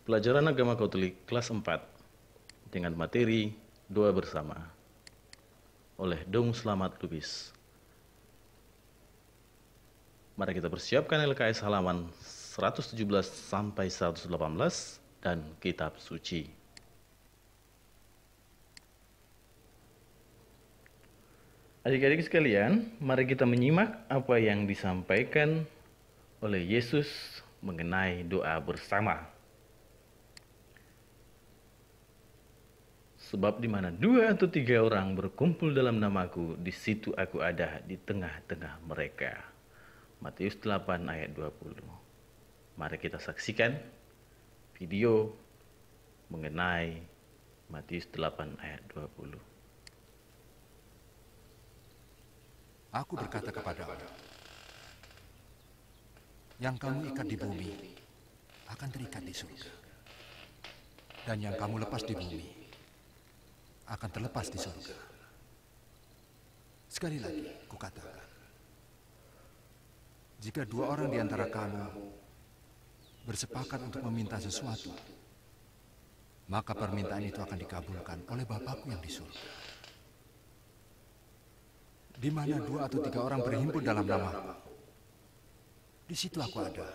Pelajaran Agama Katolik kelas 4 dengan materi Doa Bersama oleh Dong Slamet Lubis. Mari kita persiapkan LKS halaman 117 sampai 118 dan kitab suci. Adik-adik sekalian, mari kita menyimak apa yang disampaikan oleh Yesus mengenai doa bersama. Sebab di mana 2 atau 3 orang berkumpul dalam namaku, di situ aku ada di tengah-tengah mereka. Matius 8 ayat 20. Mari kita saksikan video mengenai Matius 8 ayat 20. Aku berkata kepadamu, yang kamu ikat di bumi akan terikat di surga, dan yang kamu lepas di bumi akan terlepas di surga. Sekali lagi, kukatakan, jika 2 orang di antara kamu bersepakat untuk meminta sesuatu, maka permintaan itu akan dikabulkan oleh Bapakku yang di surga. Di mana 2 atau 3 orang berhimpun dalam namaku, di situ aku ada,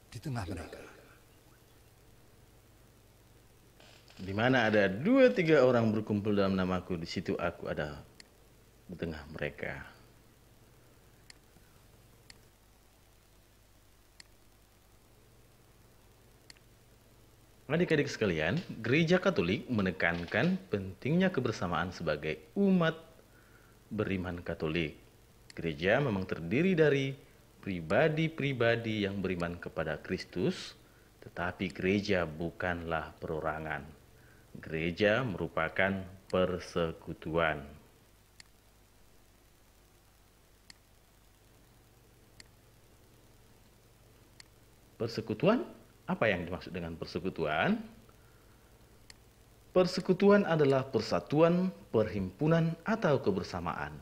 di tengah mereka. Di mana ada 2-3 orang berkumpul dalam namaku, di situ aku ada di tengah mereka. Adik-adik sekalian, Gereja Katolik menekankan pentingnya kebersamaan sebagai umat beriman Katolik. Gereja memang terdiri dari pribadi-pribadi yang beriman kepada Kristus, tetapi gereja bukanlah perorangan. Gereja merupakan persekutuan. Persekutuan? Apa yang dimaksud dengan persekutuan? Persekutuan adalah persatuan, perhimpunan, atau kebersamaan.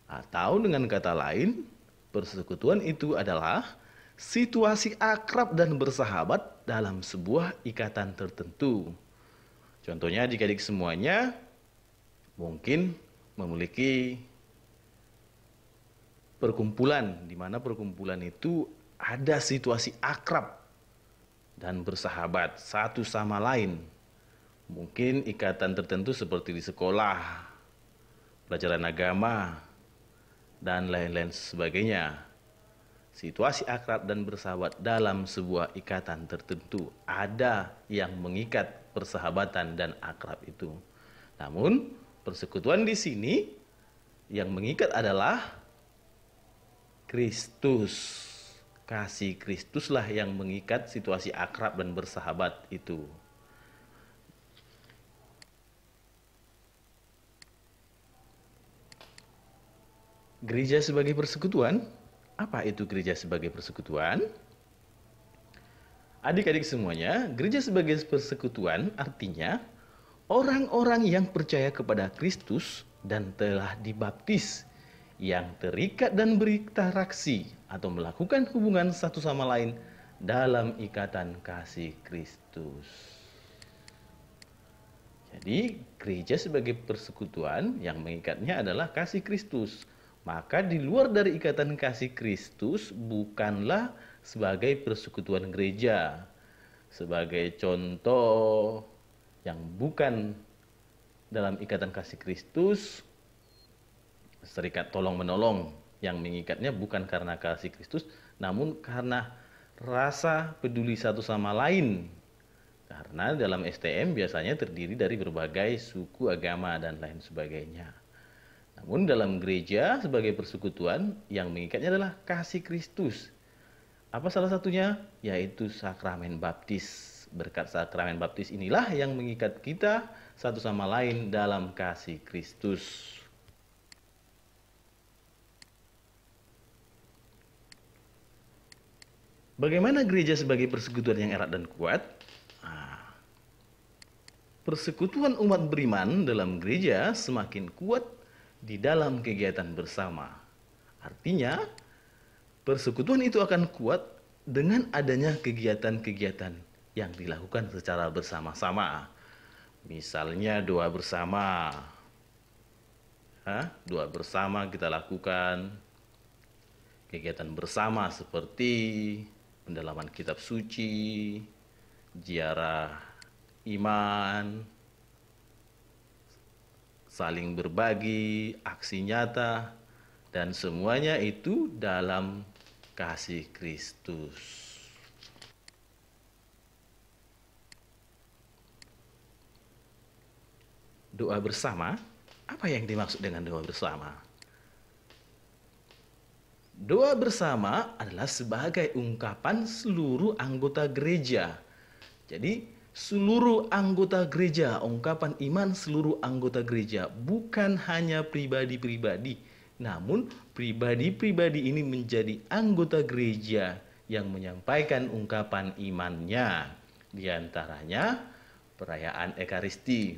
Atau dengan kata lain, persekutuan itu adalah situasi akrab dan bersahabat dalam sebuah ikatan tertentu. Contohnya adik-adik semuanya mungkin memiliki perkumpulan, di mana perkumpulan itu ada situasi akrab dan bersahabat satu sama lain. Mungkin ikatan tertentu seperti di sekolah, pelajaran agama, dan lain-lain sebagainya. Situasi akrab dan bersahabat dalam sebuah ikatan tertentu. Ada yang mengikat persahabatan dan akrab itu. Namun, persekutuan di sini yang mengikat adalah Kristus. Kasih Kristuslah yang mengikat situasi akrab dan bersahabat itu. Gereja sebagai persekutuan? Apa itu gereja sebagai persekutuan? Adik-adik semuanya, gereja sebagai persekutuan artinya orang-orang yang percaya kepada Kristus dan telah dibaptis, yang terikat dan berinteraksi atau melakukan hubungan satu sama lain dalam ikatan kasih Kristus. Jadi, gereja sebagai persekutuan yang mengikatnya adalah kasih Kristus. Maka di luar dari ikatan kasih Kristus bukanlah sebagai persekutuan gereja. Sebagai contoh yang bukan dalam ikatan kasih Kristus, serikat tolong-menolong yang mengikatnya bukan karena kasih Kristus, namun karena rasa peduli satu sama lain. Karena dalam STM biasanya terdiri dari berbagai suku, agama, dan lain sebagainya. Namun dalam gereja sebagai persekutuan yang mengikatnya adalah kasih Kristus. Apa salah satunya? Yaitu sakramen baptis. Berkat sakramen baptis inilah yang mengikat kita satu sama lain dalam kasih Kristus. Bagaimana gereja sebagai persekutuan yang erat dan kuat? Persekutuan umat beriman dalam gereja semakin kuat di dalam kegiatan bersama. Artinya, persekutuan itu akan kuat dengan adanya kegiatan-kegiatan yang dilakukan secara bersama-sama. Misalnya doa bersama. Doa bersama kita lakukan. Kegiatan bersama seperti pendalaman kitab suci, ziarah iman, saling berbagi, aksi nyata, dan semuanya itu dalam kasih Kristus. Doa bersama, apa yang dimaksud dengan doa bersama? Doa bersama adalah sebagai ungkapan seluruh anggota gereja. Jadi, seluruh anggota gereja, ungkapan iman seluruh anggota gereja, bukan hanya pribadi-pribadi, namun pribadi-pribadi ini menjadi anggota gereja yang menyampaikan ungkapan imannya. Di antaranya perayaan Ekaristi.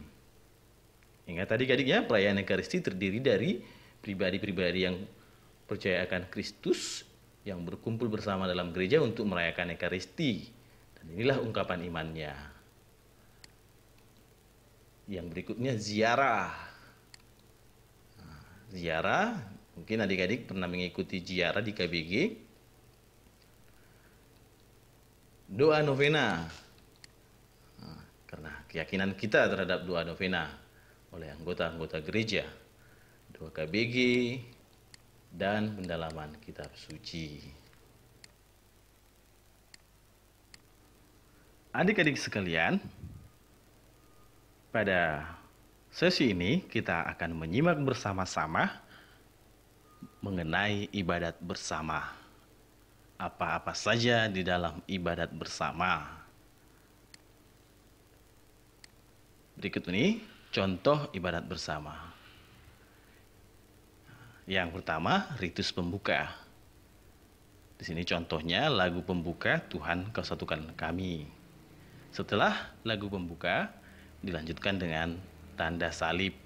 Ingat tadi adik-adiknya, perayaan Ekaristi terdiri dari pribadi-pribadi yang percaya akan Kristus yang berkumpul bersama dalam gereja untuk merayakan Ekaristi. Dan inilah ungkapan imannya. Yang berikutnya ziarah. Ziarah, mungkin adik-adik pernah mengikuti ziarah di KBG. Doa novena. Karena keyakinan kita terhadap doa novena oleh anggota-anggota gereja. Doa KBG dan pendalaman kitab suci. Adik-adik sekalian, pada sesi ini kita akan menyimak bersama-sama mengenai ibadat bersama. Apa-apa saja di dalam ibadat bersama. Berikut ini contoh ibadat bersama. Yang pertama, ritus pembuka. Di sini contohnya lagu pembuka Tuhan Kau Satukan Kami. Setelah lagu pembuka dilanjutkan dengan tanda salib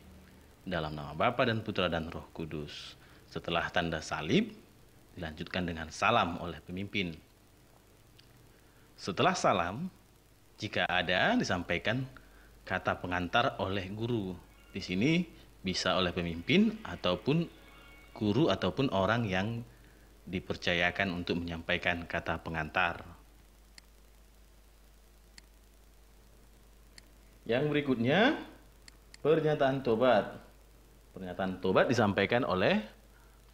dalam nama Bapa dan Putra dan Roh Kudus. Setelah tanda salib dilanjutkan dengan salam oleh pemimpin. Setelah salam, jika ada disampaikan kata pengantar oleh guru. Di sini bisa oleh pemimpin ataupun guru ataupun orang yang dipercayakan untuk menyampaikan kata pengantar. Yang berikutnya, pernyataan tobat. Pernyataan tobat disampaikan oleh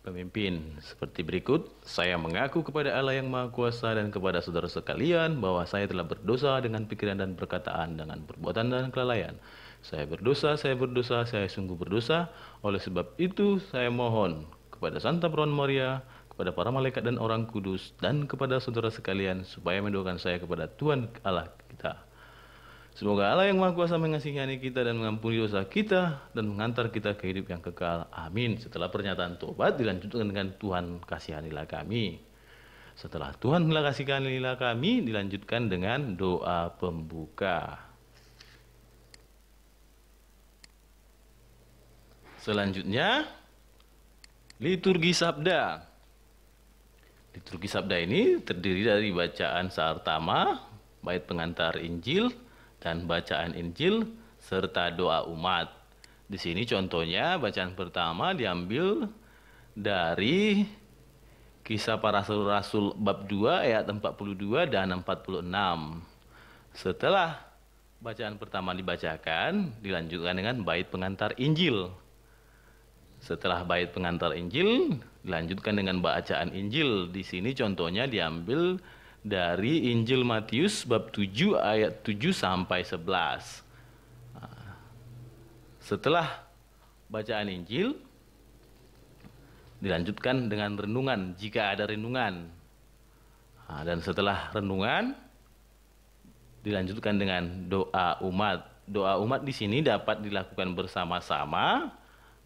pemimpin seperti berikut. Saya mengaku kepada Allah yang Maha Kuasa dan kepada saudara sekalian bahwa saya telah berdosa dengan pikiran dan perkataan, dengan perbuatan dan kelalaian. Saya berdosa, saya sungguh berdosa. Oleh sebab itu saya mohon kepada Santa Peron Maria, kepada para malaikat dan orang kudus, dan kepada saudara sekalian supaya mendoakan saya kepada Tuhan Allah kita. Semoga Allah yang Maha Kuasa mengasihani kita dan mengampuni dosa kita dan mengantar kita ke hidup yang kekal. Amin. Setelah pernyataan tobat dilanjutkan dengan Tuhan kasihanilah kami. Setelah Tuhan kasihanilah kami dilanjutkan dengan doa pembuka. Selanjutnya, liturgi sabda. Liturgi sabda ini terdiri dari bacaan saartama, bait pengantar Injil, dan bacaan Injil, serta doa umat. Di sini contohnya bacaan pertama diambil dari Kisah Para Rasul bab 2 ayat 42 dan 46. Setelah bacaan pertama dibacakan, dilanjutkan dengan bait pengantar Injil. Setelah bait pengantar Injil, dilanjutkan dengan bacaan Injil. Di sini contohnya diambil dari Injil Matius bab 7 ayat 7 sampai 11. Setelah bacaan Injil, dilanjutkan dengan renungan jika ada renungan. Dan setelah renungan, dilanjutkan dengan doa umat. Doa umat di sini dapat dilakukan bersama-sama,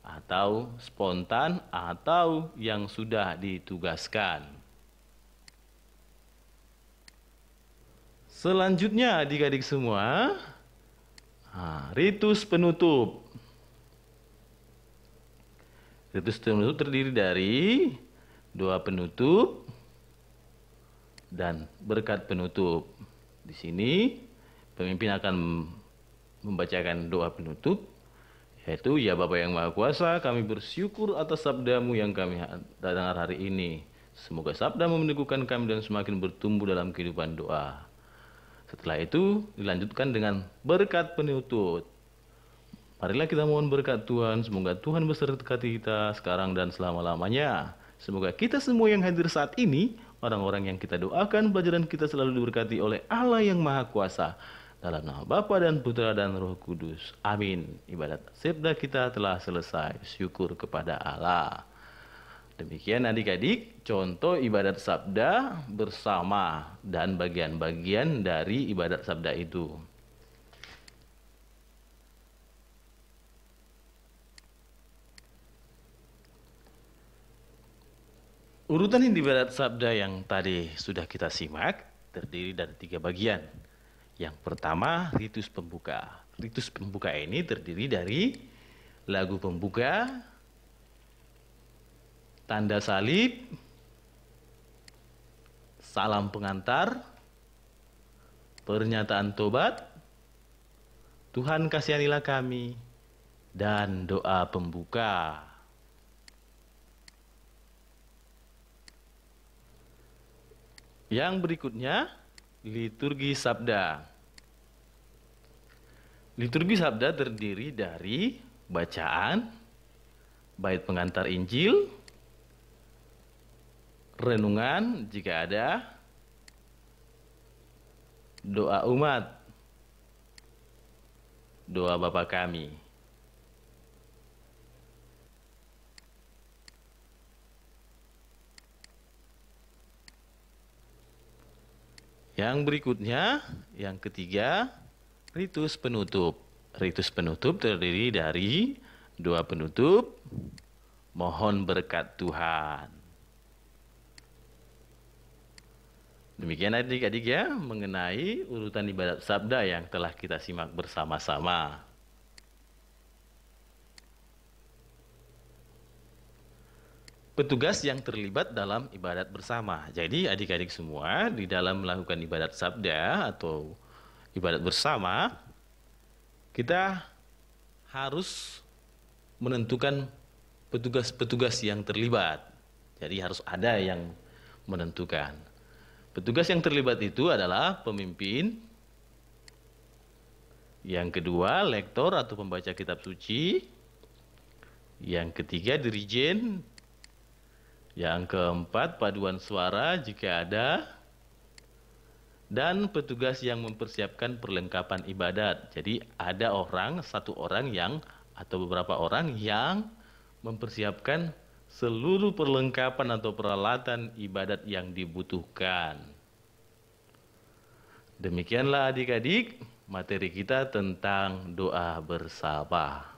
atau spontan, atau yang sudah ditugaskan. Selanjutnya adik-adik semua, ritus penutup. Ritus penutup terdiri dari doa penutup dan berkat penutup. Di sini pemimpin akan membacakan doa penutup, yaitu, ya Bapa yang Maha Kuasa, kami bersyukur atas sabdamu yang kami dengar hari ini. Semoga sabdamu meneguhkan kami dan semakin bertumbuh dalam kehidupan doa. Setelah itu dilanjutkan dengan berkat penutup. Marilah kita mohon berkat Tuhan, semoga Tuhan bersertai kita sekarang dan selama-lamanya. Semoga kita semua yang hadir saat ini, orang-orang yang kita doakan, pelajaran kita selalu diberkati oleh Allah yang Maha Kuasa. Dalam nama Bapa dan Putra dan Roh Kudus. Amin. Ibadat sabda kita telah selesai. Syukur kepada Allah. Demikian adik-adik, contoh ibadat sabda bersama dan bagian-bagian dari ibadat sabda itu. Urutan ibadat sabda yang tadi sudah kita simak terdiri dari 3 bagian. Yang pertama, ritus pembuka. Ritus pembuka ini terdiri dari lagu pembuka, tanda salib, salam pengantar, pernyataan tobat, Tuhan kasihanilah kami, dan doa pembuka. Yang berikutnya, liturgi sabda. Liturgi sabda terdiri dari bacaan, bait pengantar Injil, renungan jika ada, doa umat, doa Bapa kami. Yang berikutnya, yang ketiga, ritus penutup. Ritus penutup terdiri dari doa penutup, mohon berkat Tuhan. Demikian adik-adik ya, mengenai urutan ibadat sabda yang telah kita simak bersama-sama. Petugas yang terlibat dalam ibadat bersama. Jadi adik-adik semua di dalam melakukan ibadat sabda atau ibadat bersama, kita harus menentukan petugas-petugas yang terlibat. Jadi harus ada yang menentukan. Petugas yang terlibat itu adalah pemimpin, yang kedua lektor atau pembaca kitab suci, yang ketiga dirijen, yang keempat paduan suara jika ada, dan petugas yang mempersiapkan perlengkapan ibadat. Jadi ada satu orang yang atau beberapa orang yang mempersiapkan seluruh perlengkapan atau peralatan ibadat yang dibutuhkan. Demikianlah adik-adik materi kita tentang doa bersama.